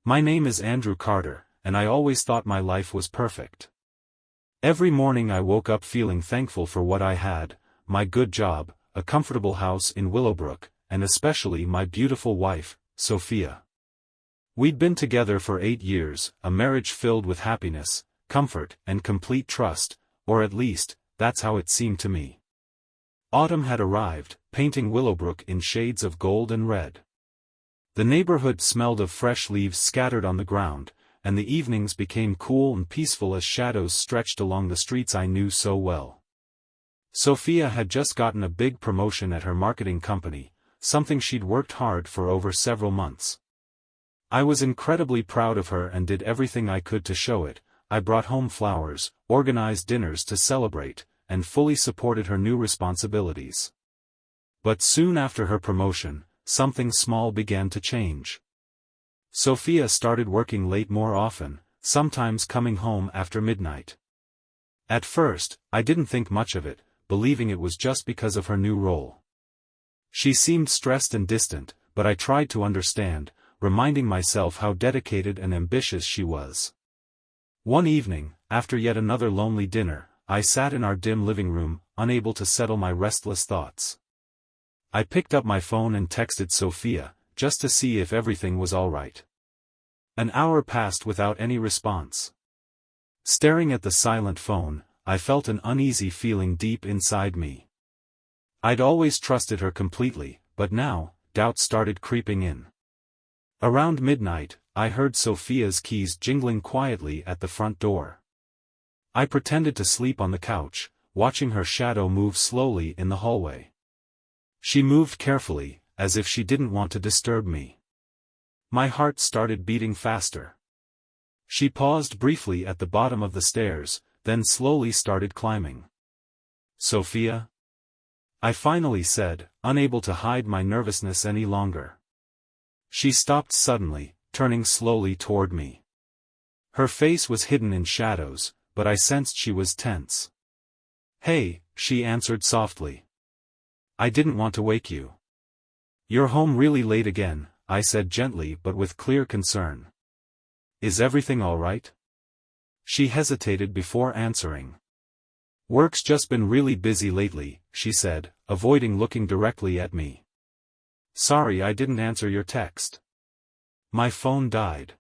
My name is Andrew Carter, and I always thought my life was perfect. Every morning I woke up feeling thankful for what I had, my good job, a comfortable house in Willowbrook, and especially my beautiful wife, Sophia. We'd been together for 8 years, a marriage filled with happiness, comfort, and complete trust, or at least, that's how it seemed to me. Autumn had arrived, painting Willowbrook in shades of gold and red. The neighborhood smelled of fresh leaves scattered on the ground, and the evenings became cool and peaceful as shadows stretched along the streets I knew so well. Sophia had just gotten a big promotion at her marketing company, something she'd worked hard for over several months. I was incredibly proud of her and did everything I could to show it. I brought home flowers, organized dinners to celebrate, and fully supported her new responsibilities. But soon after her promotion, something small began to change. Sophia started working late more often, sometimes coming home after midnight. At first, I didn't think much of it, believing it was just because of her new role. She seemed stressed and distant, but I tried to understand, reminding myself how dedicated and ambitious she was. One evening, after yet another lonely dinner, I sat in our dim living room, unable to settle my restless thoughts. I picked up my phone and texted Sophia, just to see if everything was all right. An hour passed without any response. Staring at the silent phone, I felt an uneasy feeling deep inside me. I'd always trusted her completely, but now, doubt started creeping in. Around midnight, I heard Sophia's keys jingling quietly at the front door. I pretended to sleep on the couch, watching her shadow move slowly in the hallway. She moved carefully, as if she didn't want to disturb me. My heart started beating faster. She paused briefly at the bottom of the stairs, then slowly started climbing. "Sophia?" I finally said, unable to hide my nervousness any longer. She stopped suddenly, turning slowly toward me. Her face was hidden in shadows, but I sensed she was tense. "Hey," she answered softly. "I didn't want to wake you." "You're home really late again," I said gently but with clear concern. "Is everything all right?" She hesitated before answering. "Work's just been really busy lately," she said, avoiding looking directly at me. "Sorry I didn't answer your text. My phone died."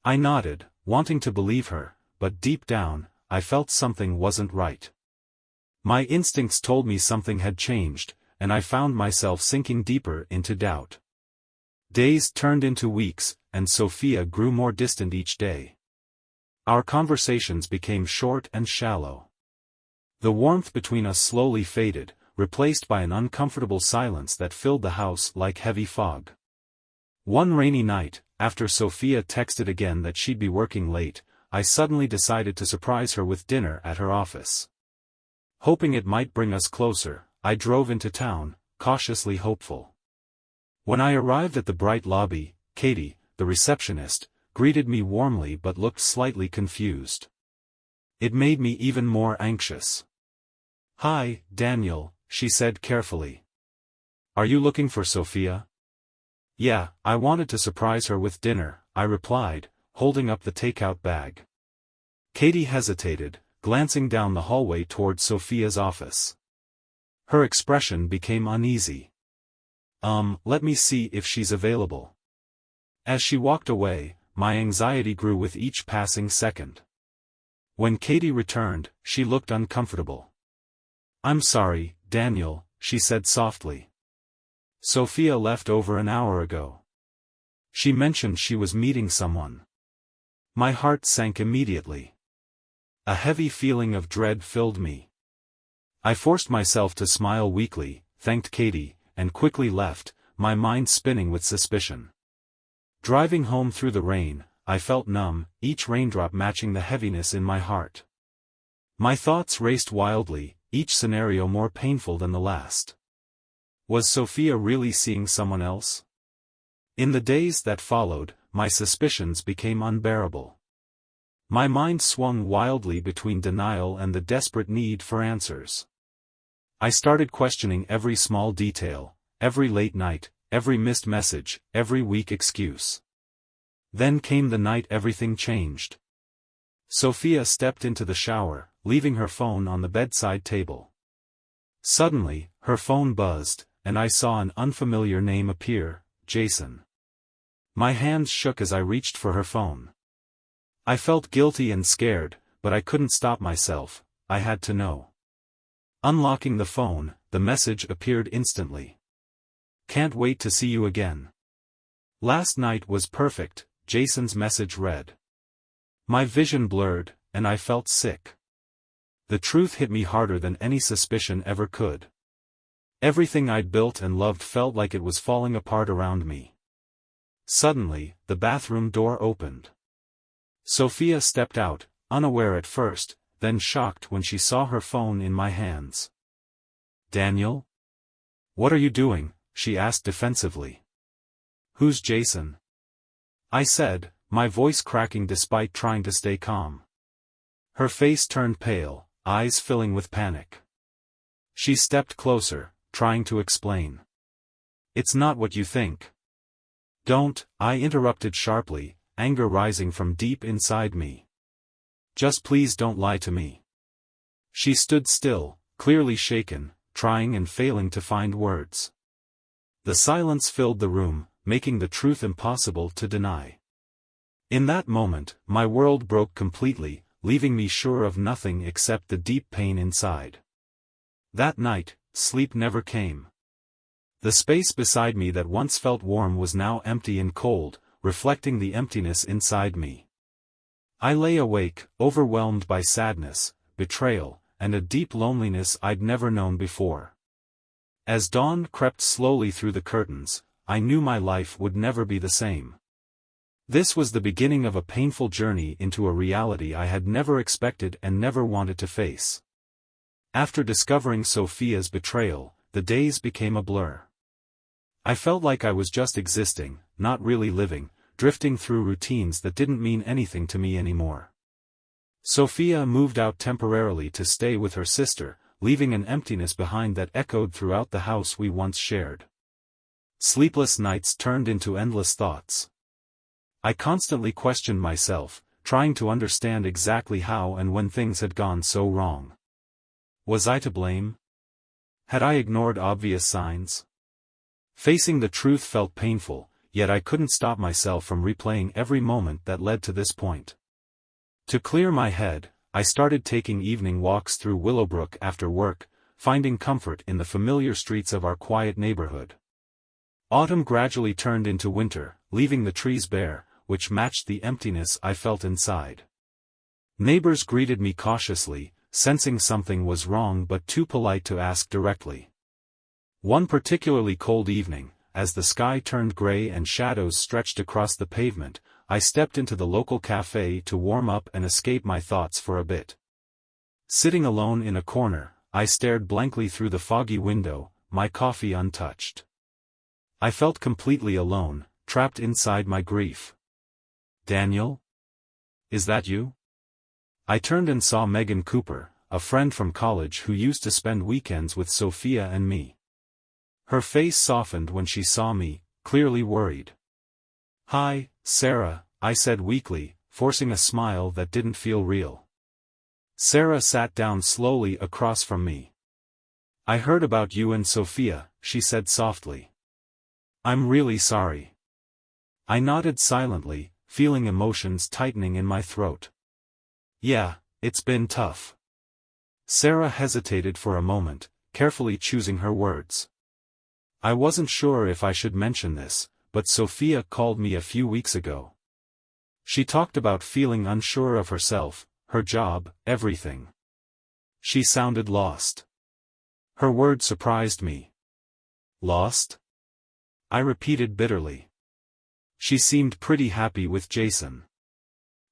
I nodded, wanting to believe her, but deep down, I felt something wasn't right. My instincts told me something had changed, and I found myself sinking deeper into doubt. Days turned into weeks, and Sophia grew more distant each day. Our conversations became short and shallow. The warmth between us slowly faded, replaced by an uncomfortable silence that filled the house like heavy fog. One rainy night, after Sophia texted again that she'd be working late, I suddenly decided to surprise her with dinner at her office. Hoping it might bring us closer, I drove into town, cautiously hopeful. When I arrived at the bright lobby, Katie, the receptionist, greeted me warmly but looked slightly confused. It made me even more anxious. "Hi, Daniel," she said carefully. "Are you looking for Sophia?" "Yeah, I wanted to surprise her with dinner," I replied, holding up the takeout bag. Katie hesitated, glancing down the hallway toward Sophia's office. Her expression became uneasy. Let me see if she's available." As she walked away, my anxiety grew with each passing second. When Katie returned, she looked uncomfortable. "I'm sorry, Daniel," she said softly. "Sophia left over an hour ago. She mentioned she was meeting someone." My heart sank immediately. A heavy feeling of dread filled me. I forced myself to smile weakly, thanked Katie, and quickly left, my mind spinning with suspicion. Driving home through the rain, I felt numb, each raindrop matching the heaviness in my heart. My thoughts raced wildly, each scenario more painful than the last. Was Sophia really seeing someone else? In the days that followed, my suspicions became unbearable. My mind swung wildly between denial and the desperate need for answers. I started questioning every small detail, every late night, every missed message, every weak excuse. Then came the night everything changed. Sophia stepped into the shower, leaving her phone on the bedside table. Suddenly, her phone buzzed, and I saw an unfamiliar name appear, Jason. My hands shook as I reached for her phone. I felt guilty and scared, but I couldn't stop myself. I had to know. Unlocking the phone, the message appeared instantly. "Can't wait to see you again. Last night was perfect," Jason's message read. My vision blurred, and I felt sick. The truth hit me harder than any suspicion ever could. Everything I'd built and loved felt like it was falling apart around me. Suddenly, the bathroom door opened. Sophia stepped out, unaware at first, then shocked when she saw her phone in my hands. "Daniel? What are you doing?" she asked defensively. "Who's Jason?" I said, my voice cracking despite trying to stay calm. Her face turned pale, eyes filling with panic. She stepped closer, trying to explain. "It's not what you think." "Don't," I interrupted sharply, anger rising from deep inside me. "Just please don't lie to me." She stood still, clearly shaken, trying and failing to find words. The silence filled the room, making the truth impossible to deny. In that moment, my world broke completely, leaving me sure of nothing except the deep pain inside. That night, sleep never came. The space beside me that once felt warm was now empty and cold, reflecting the emptiness inside me. I lay awake, overwhelmed by sadness, betrayal, and a deep loneliness I'd never known before. As dawn crept slowly through the curtains, I knew my life would never be the same. This was the beginning of a painful journey into a reality I had never expected and never wanted to face. After discovering Sophia's betrayal, the days became a blur. I felt like I was just existing, not really living, drifting through routines that didn't mean anything to me anymore. Sophia moved out temporarily to stay with her sister, leaving an emptiness behind that echoed throughout the house we once shared. Sleepless nights turned into endless thoughts. I constantly questioned myself, trying to understand exactly how and when things had gone so wrong. Was I to blame? Had I ignored obvious signs? Facing the truth felt painful, yet I couldn't stop myself from replaying every moment that led to this point. To clear my head, I started taking evening walks through Willowbrook after work, finding comfort in the familiar streets of our quiet neighborhood. Autumn gradually turned into winter, leaving the trees bare, which matched the emptiness I felt inside. Neighbors greeted me cautiously, sensing something was wrong but too polite to ask directly. One particularly cold evening, as the sky turned gray and shadows stretched across the pavement, I stepped into the local cafe to warm up and escape my thoughts for a bit. Sitting alone in a corner, I stared blankly through the foggy window, my coffee untouched. I felt completely alone, trapped inside my grief. "Daniel? Is that you?" I turned and saw Megan Cooper, a friend from college who used to spend weekends with Sophia and me. Her face softened when she saw me, clearly worried. "Hi, Sarah," I said weakly, forcing a smile that didn't feel real. Sarah sat down slowly across from me. "I heard about you and Sophia," she said softly. "I'm really sorry." I nodded silently, feeling emotions tightening in my throat. "Yeah, it's been tough." Sarah hesitated for a moment, carefully choosing her words. "I wasn't sure if I should mention this, but Sophia called me a few weeks ago. She talked about feeling unsure of herself, her job, everything. She sounded lost." Her words surprised me. "Lost?" I repeated bitterly. "She seemed pretty happy with Jason."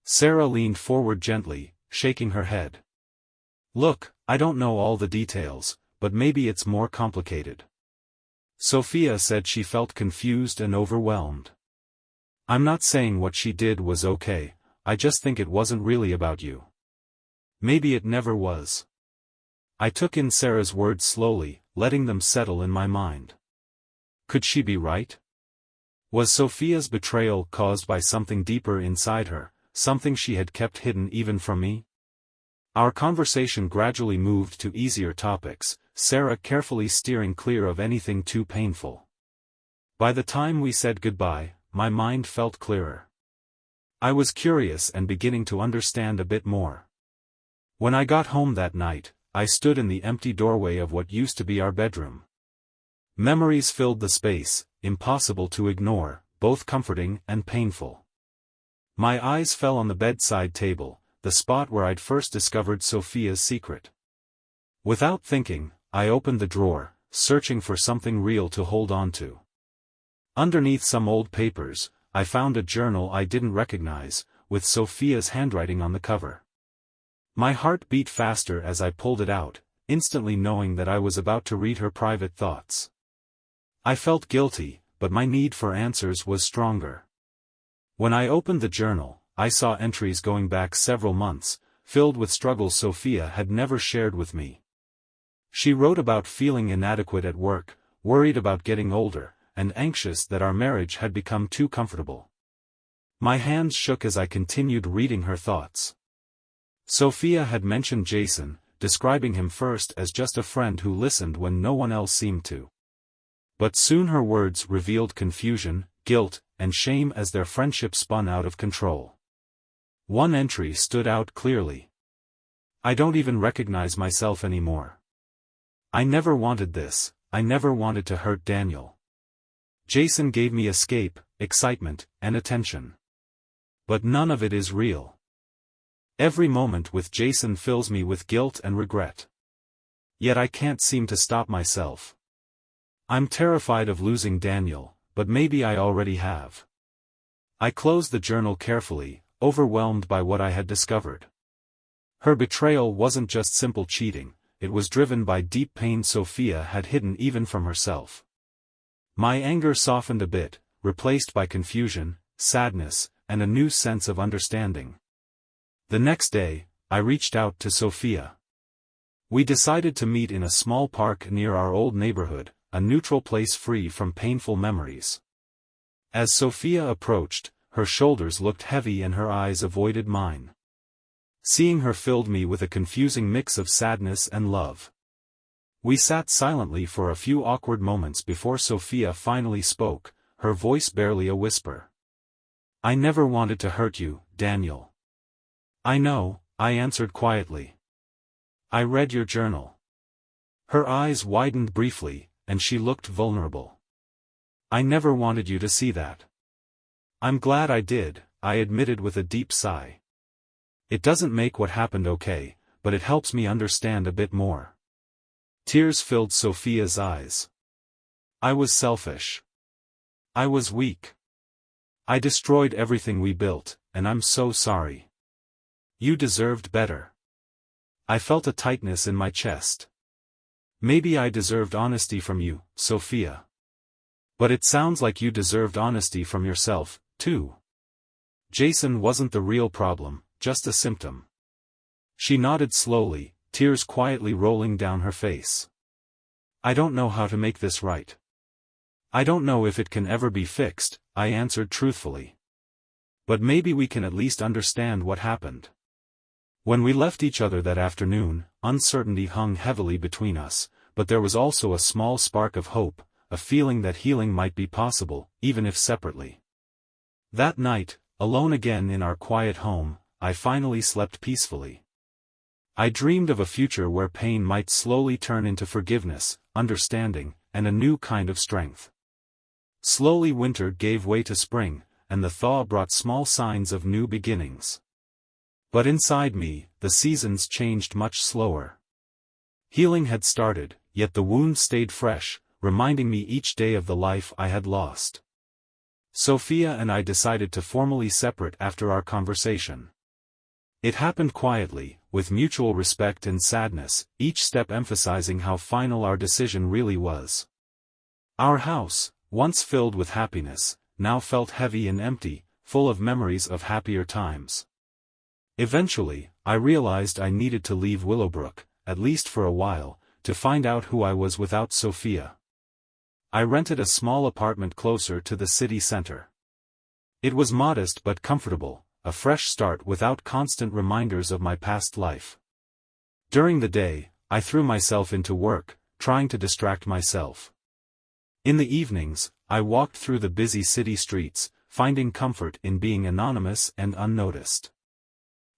Sarah leaned forward gently, shaking her head. "Look, I don't know all the details, but maybe it's more complicated. Sophia said she felt confused and overwhelmed. I'm not saying what she did was okay, I just think it wasn't really about you. Maybe it never was." I took in Sarah's words slowly, letting them settle in my mind. Could she be right? Was Sophia's betrayal caused by something deeper inside her, something she had kept hidden even from me? Our conversation gradually moved to easier topics, Sarah carefully steering clear of anything too painful. By the time we said goodbye, my mind felt clearer. I was curious and beginning to understand a bit more. When I got home that night, I stood in the empty doorway of what used to be our bedroom. Memories filled the space, impossible to ignore, both comforting and painful. My eyes fell on the bedside table, the spot where I'd first discovered Sophia's secret. Without thinking, I opened the drawer, searching for something real to hold on to. Underneath some old papers, I found a journal I didn't recognize, with Sophia's handwriting on the cover. My heart beat faster as I pulled it out, instantly knowing that I was about to read her private thoughts. I felt guilty, but my need for answers was stronger. When I opened the journal, I saw entries going back several months, filled with struggles Sophia had never shared with me. She wrote about feeling inadequate at work, worried about getting older, and anxious that our marriage had become too comfortable. My hands shook as I continued reading her thoughts. Sophia had mentioned Jason, describing him first as just a friend who listened when no one else seemed to. But soon her words revealed confusion, guilt, and shame as their friendship spun out of control. One entry stood out clearly. I don't even recognize myself anymore. I never wanted this, I never wanted to hurt Daniel. Jason gave me escape, excitement, and attention. But none of it is real. Every moment with Jason fills me with guilt and regret. Yet I can't seem to stop myself. I'm terrified of losing Daniel, but maybe I already have. I closed the journal carefully, overwhelmed by what I had discovered. Her betrayal wasn't just simple cheating, it was driven by deep pain Sophia had hidden even from herself. My anger softened a bit, replaced by confusion, sadness, and a new sense of understanding. The next day, I reached out to Sophia. We decided to meet in a small park near our old neighborhood, a neutral place free from painful memories. As Sophia approached, her shoulders looked heavy and her eyes avoided mine. Seeing her filled me with a confusing mix of sadness and love. We sat silently for a few awkward moments before Sophia finally spoke, her voice barely a whisper. I never wanted to hurt you, Daniel. I know, I answered quietly. I read your journal. Her eyes widened briefly, and she looked vulnerable. I never wanted you to see that. I'm glad I did, I admitted with a deep sigh. It doesn't make what happened okay, but it helps me understand a bit more. Tears filled Sophia's eyes. I was selfish. I was weak. I destroyed everything we built, and I'm so sorry. You deserved better. I felt a tightness in my chest. Maybe I deserved honesty from you, Sophia. But it sounds like you deserved honesty from yourself, too. Jason wasn't the real problem, just a symptom. She nodded slowly, tears quietly rolling down her face. I don't know how to make this right. I don't know if it can ever be fixed, I answered truthfully. But maybe we can at least understand what happened. When we left each other that afternoon, uncertainty hung heavily between us, but there was also a small spark of hope, a feeling that healing might be possible, even if separately. That night, alone again in our quiet home, I finally slept peacefully. I dreamed of a future where pain might slowly turn into forgiveness, understanding, and a new kind of strength. Slowly winter gave way to spring, and the thaw brought small signs of new beginnings. But inside me, the seasons changed much slower. Healing had started, yet the wound stayed fresh, reminding me each day of the life I had lost. Sophia and I decided to formally separate after our conversation. It happened quietly, with mutual respect and sadness, each step emphasizing how final our decision really was. Our house, once filled with happiness, now felt heavy and empty, full of memories of happier times. Eventually, I realized I needed to leave Willowbrook, at least for a while, to find out who I was without Sophia. I rented a small apartment closer to the city center. It was modest but comfortable, a fresh start without constant reminders of my past life. During the day, I threw myself into work, trying to distract myself. In the evenings, I walked through the busy city streets, finding comfort in being anonymous and unnoticed.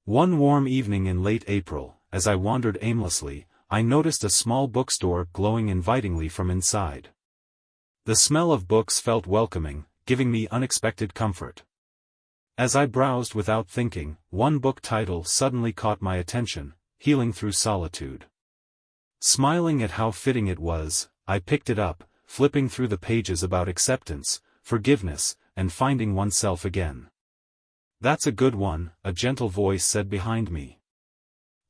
One warm evening in late April, as I wandered aimlessly, I noticed a small bookstore glowing invitingly from inside. The smell of books felt welcoming, giving me unexpected comfort. As I browsed without thinking, one book title suddenly caught my attention, Healing Through Solitude. Smiling at how fitting it was, I picked it up, flipping through the pages about acceptance, forgiveness, and finding oneself again. "That's a good one," a gentle voice said behind me.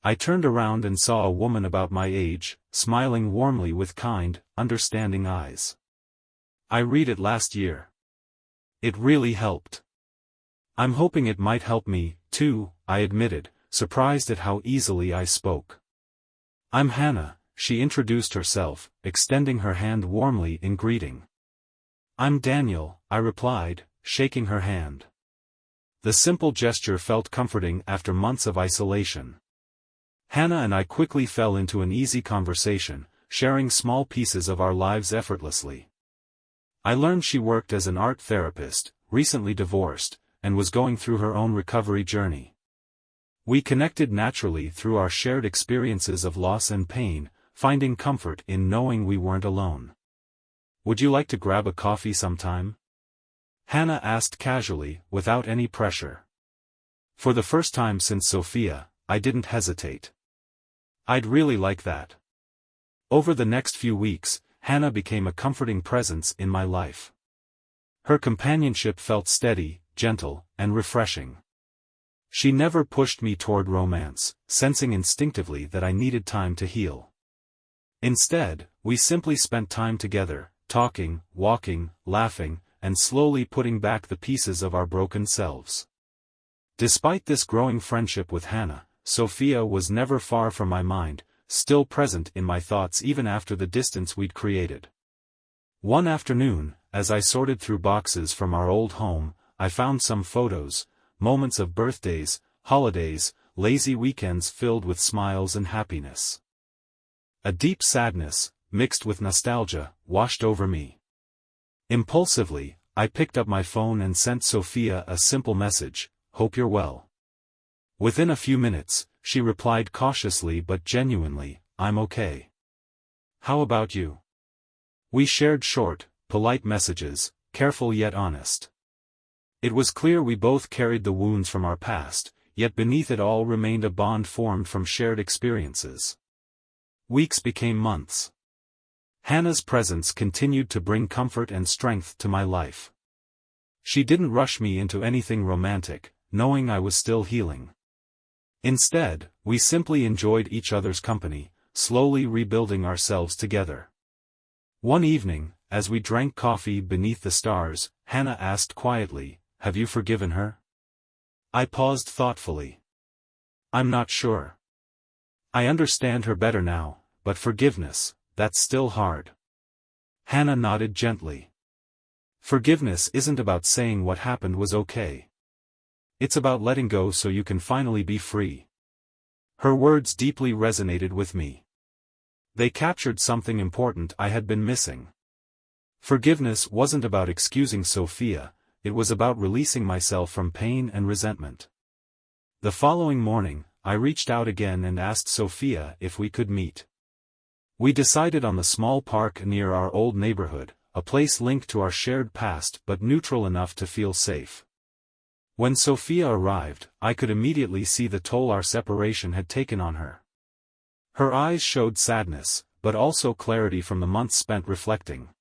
I turned around and saw a woman about my age, smiling warmly with kind, understanding eyes. "I read it last year. It really helped." "I'm hoping it might help me, too," I admitted, surprised at how easily I spoke. "I'm Hannah," she introduced herself, extending her hand warmly in greeting. "I'm Daniel," I replied, shaking her hand. The simple gesture felt comforting after months of isolation. Hannah and I quickly fell into an easy conversation, sharing small pieces of our lives effortlessly. I learned she worked as an art therapist, recently divorced, and was going through her own recovery journey. We connected naturally through our shared experiences of loss and pain, finding comfort in knowing we weren't alone. "Would you like to grab a coffee sometime?" Hannah asked casually, without any pressure. For the first time since Sophia, I didn't hesitate. "I'd really like that." Over the next few weeks, Hannah became a comforting presence in my life. Her companionship felt steady, gentle, and refreshing. She never pushed me toward romance, sensing instinctively that I needed time to heal. Instead, we simply spent time together, talking, walking, laughing, and slowly putting back the pieces of our broken selves. Despite this growing friendship with Hannah, Sophia was never far from my mind, still present in my thoughts even after the distance we'd created. One afternoon, as I sorted through boxes from our old home, I found some photos, moments of birthdays, holidays, lazy weekends filled with smiles and happiness. A deep sadness, mixed with nostalgia, washed over me. Impulsively, I picked up my phone and sent Sophia a simple message, "Hope you're well." Within a few minutes, she replied cautiously but genuinely, "I'm okay. How about you?" We shared short, polite messages, careful yet honest. It was clear we both carried the wounds from our past, yet beneath it all remained a bond formed from shared experiences. Weeks became months. Hannah's presence continued to bring comfort and strength to my life. She didn't rush me into anything romantic, knowing I was still healing. Instead, we simply enjoyed each other's company, slowly rebuilding ourselves together. One evening, as we drank coffee beneath the stars, Hannah asked quietly, "Have you forgiven her?" I paused thoughtfully. "I'm not sure. I understand her better now, but forgiveness, that's still hard." Hannah nodded gently. "Forgiveness isn't about saying what happened was okay. It's about letting go so you can finally be free." Her words deeply resonated with me. They captured something important I had been missing. Forgiveness wasn't about excusing Sophia, it was about releasing myself from pain and resentment. The following morning, I reached out again and asked Sophia if we could meet. We decided on the small park near our old neighborhood, a place linked to our shared past but neutral enough to feel safe. When Sophia arrived, I could immediately see the toll our separation had taken on her. Her eyes showed sadness, but also clarity from the months spent reflecting.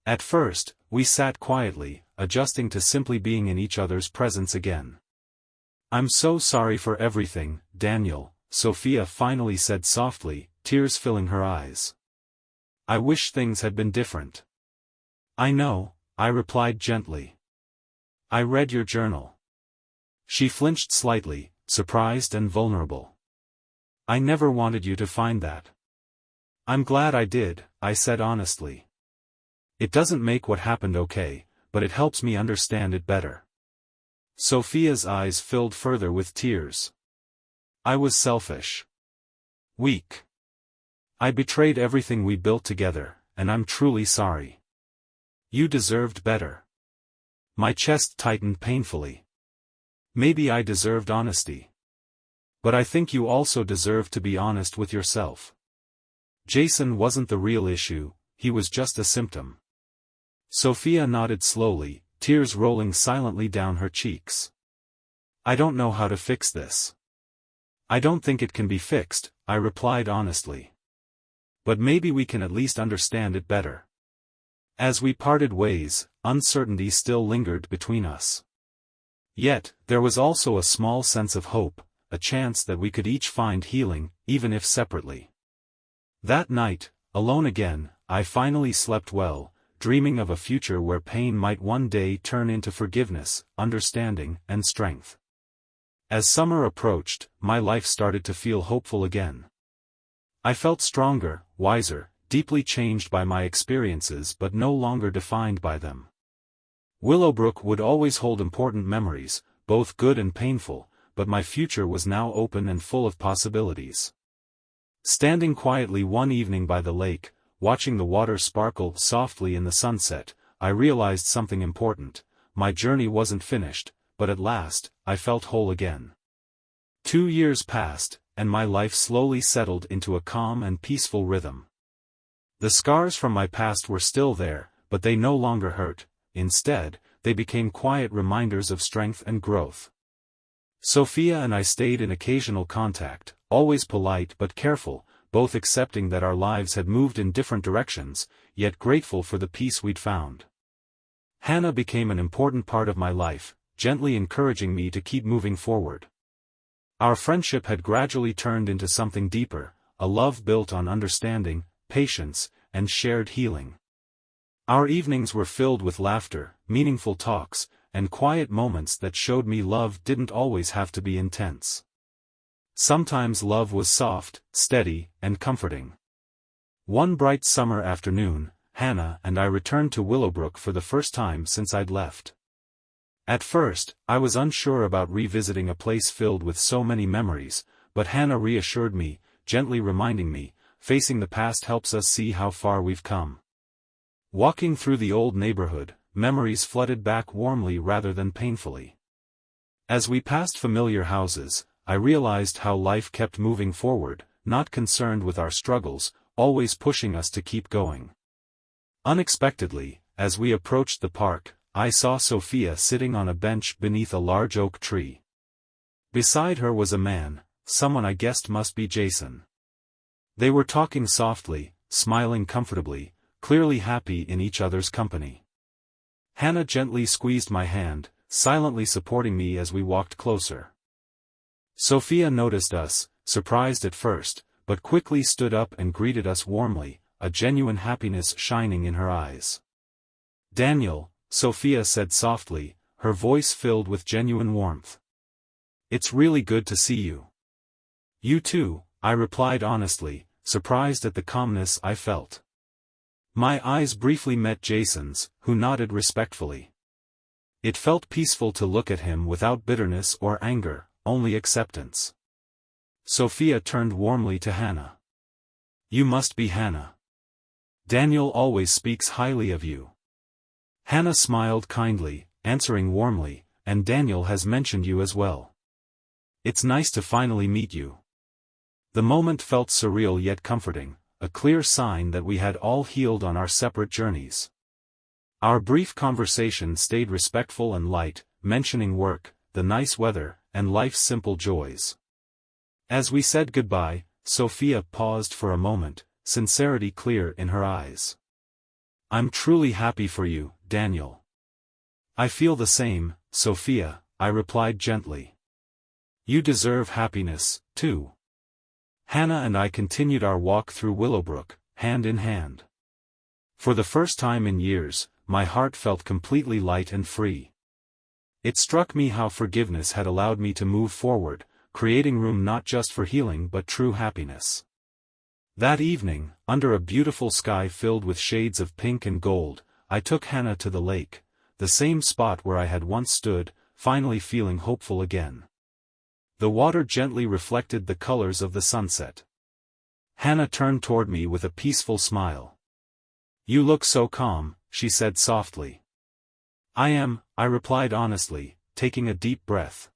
At first, we sat quietly, adjusting to simply being in each other's presence again. "I'm so sorry for everything, Daniel," Sophia finally said softly, tears filling her eyes. "I wish things had been different." "I know," I replied gently. "I read your journal." She flinched slightly, surprised and vulnerable. "I never wanted you to find that." "I'm glad I did," I said honestly. It doesn't make what happened okay, but it helps me understand it better. Sophia's eyes filled further with tears. I was selfish. Weak. I betrayed everything we built together, and I'm truly sorry. You deserved better. My chest tightened painfully. Maybe I deserved honesty. But I think you also deserve to be honest with yourself. Jason wasn't the real issue, he was just a symptom. Sophia nodded slowly, tears rolling silently down her cheeks. I don't know how to fix this. I don't think it can be fixed, I replied honestly. But maybe we can at least understand it better. As we parted ways, uncertainty still lingered between us. Yet, there was also a small sense of hope, a chance that we could each find healing, even if separately. That night, alone again, I finally slept well, dreaming of a future where pain might one day turn into forgiveness, understanding, and strength. As summer approached, my life started to feel hopeful again. I felt stronger, wiser, deeply changed by my experiences but no longer defined by them. Willowbrook would always hold important memories, both good and painful, but my future was now open and full of possibilities. Standing quietly one evening by the lake, watching the water sparkle softly in the sunset, I realized something important. My journey wasn't finished, but at last, I felt whole again. 2 years passed, and my life slowly settled into a calm and peaceful rhythm. The scars from my past were still there, but they no longer hurt. Instead, they became quiet reminders of strength and growth. Sophia and I stayed in occasional contact, always polite but careful, both accepting that our lives had moved in different directions, yet grateful for the peace we'd found. Hannah became an important part of my life, gently encouraging me to keep moving forward. Our friendship had gradually turned into something deeper, a love built on understanding, patience, and shared healing. Our evenings were filled with laughter, meaningful talks, and quiet moments that showed me love didn't always have to be intense. Sometimes love was soft, steady, and comforting. One bright summer afternoon, Hannah and I returned to Willowbrook for the first time since I'd left. At first, I was unsure about revisiting a place filled with so many memories, but Hannah reassured me, gently reminding me, facing the past helps us see how far we've come. Walking through the old neighborhood, memories flooded back warmly rather than painfully. As we passed familiar houses, I realized how life kept moving forward, not concerned with our struggles, always pushing us to keep going. Unexpectedly, as we approached the park, I saw Sophia sitting on a bench beneath a large oak tree. Beside her was a man, someone I guessed must be Jason. They were talking softly, smiling comfortably, clearly happy in each other's company. Hannah gently squeezed my hand, silently supporting me as we walked closer. Sophia noticed us, surprised at first, but quickly stood up and greeted us warmly, a genuine happiness shining in her eyes. "Daniel," Sophia said softly, her voice filled with genuine warmth. "It's really good to see you." "You too," I replied honestly, surprised at the calmness I felt. My eyes briefly met Jason's, who nodded respectfully. It felt peaceful to look at him without bitterness or anger, only acceptance. Sophia turned warmly to Hannah. "You must be Hannah. Daniel always speaks highly of you." Hannah smiled kindly, answering warmly, "And Daniel has mentioned you as well. It's nice to finally meet you." The moment felt surreal yet comforting, a clear sign that we had all healed on our separate journeys. Our brief conversation stayed respectful and light, mentioning work, the nice weather, and life's simple joys. As we said goodbye, Sophia paused for a moment, sincerity clear in her eyes. "I'm truly happy for you, Daniel." "I feel the same, Sophia," I replied gently. "You deserve happiness, too." Hannah and I continued our walk through Willowbrook, hand in hand. For the first time in years, my heart felt completely light and free. It struck me how forgiveness had allowed me to move forward, creating room not just for healing but true happiness. That evening, under a beautiful sky filled with shades of pink and gold, I took Hannah to the lake, the same spot where I had once stood, finally feeling hopeful again. The water gently reflected the colors of the sunset. Hannah turned toward me with a peaceful smile. "You look so calm," she said softly. "I am," I replied honestly, taking a deep breath.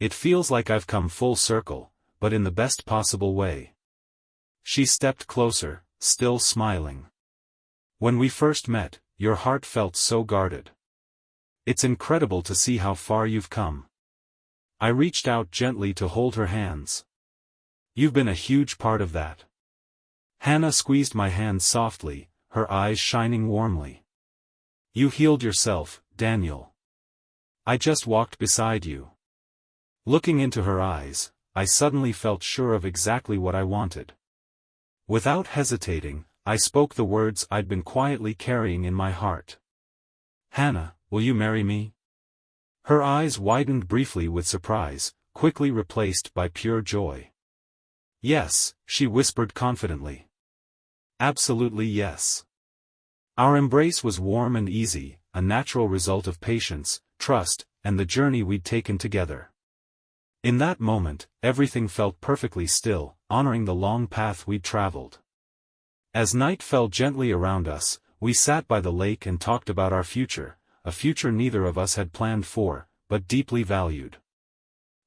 "It feels like I've come full circle, but in the best possible way." She stepped closer, still smiling. "When we first met, your heart felt so guarded. It's incredible to see how far you've come." I reached out gently to hold her hands. "You've been a huge part of that." Hannah squeezed my hand softly, her eyes shining warmly. "You healed yourself, Daniel. I just walked beside you." Looking into her eyes, I suddenly felt sure of exactly what I wanted. Without hesitating, I spoke the words I'd been quietly carrying in my heart. "Hannah, will you marry me?" Her eyes widened briefly with surprise, quickly replaced by pure joy. "Yes," she whispered confidently. "Absolutely yes." Our embrace was warm and easy, a natural result of patience, trust, and the journey we'd taken together. In that moment, everything felt perfectly still, honoring the long path we'd traveled. As night fell gently around us, we sat by the lake and talked about our future, a future neither of us had planned for, but deeply valued.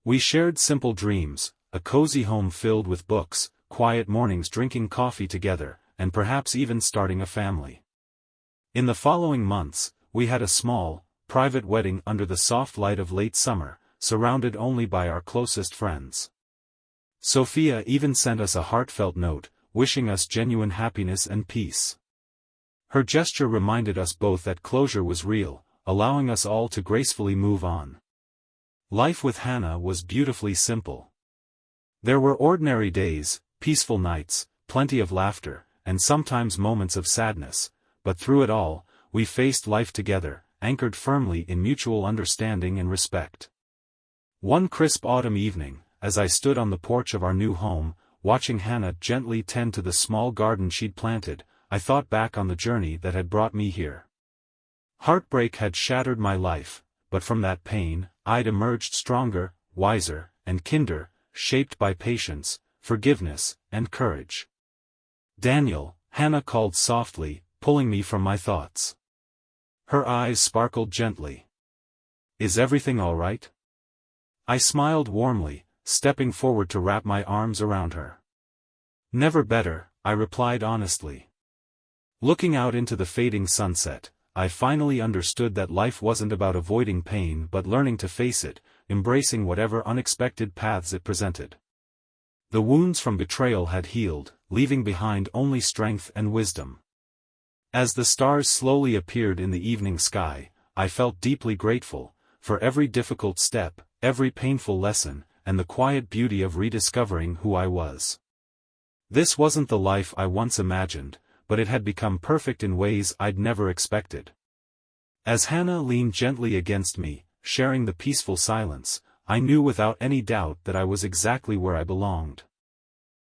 We shared simple dreams, a cozy home filled with books, quiet mornings drinking coffee together, and perhaps even starting a family. In the following months, we had a small, private wedding under the soft light of late summer, surrounded only by our closest friends. Sophia even sent us a heartfelt note, wishing us genuine happiness and peace. Her gesture reminded us both that closure was real, allowing us all to gracefully move on. Life with Hannah was beautifully simple. There were ordinary days, peaceful nights, plenty of laughter, and sometimes moments of sadness, but through it all, we faced life together, anchored firmly in mutual understanding and respect. One crisp autumn evening, as I stood on the porch of our new home, watching Hannah gently tend to the small garden she'd planted, I thought back on the journey that had brought me here. Heartbreak had shattered my life, but from that pain, I'd emerged stronger, wiser, and kinder, shaped by patience, forgiveness, and courage. "Daniel," Hannah called softly, pulling me from my thoughts. Her eyes sparkled gently. "Is everything all right?" I smiled warmly, stepping forward to wrap my arms around her. "Never better," I replied honestly. Looking out into the fading sunset, I finally understood that life wasn't about avoiding pain but learning to face it, embracing whatever unexpected paths it presented. The wounds from betrayal had healed, leaving behind only strength and wisdom. As the stars slowly appeared in the evening sky, I felt deeply grateful, for every difficult step, every painful lesson, and the quiet beauty of rediscovering who I was. This wasn't the life I once imagined, but it had become perfect in ways I'd never expected. As Hannah leaned gently against me, sharing the peaceful silence, I knew without any doubt that I was exactly where I belonged.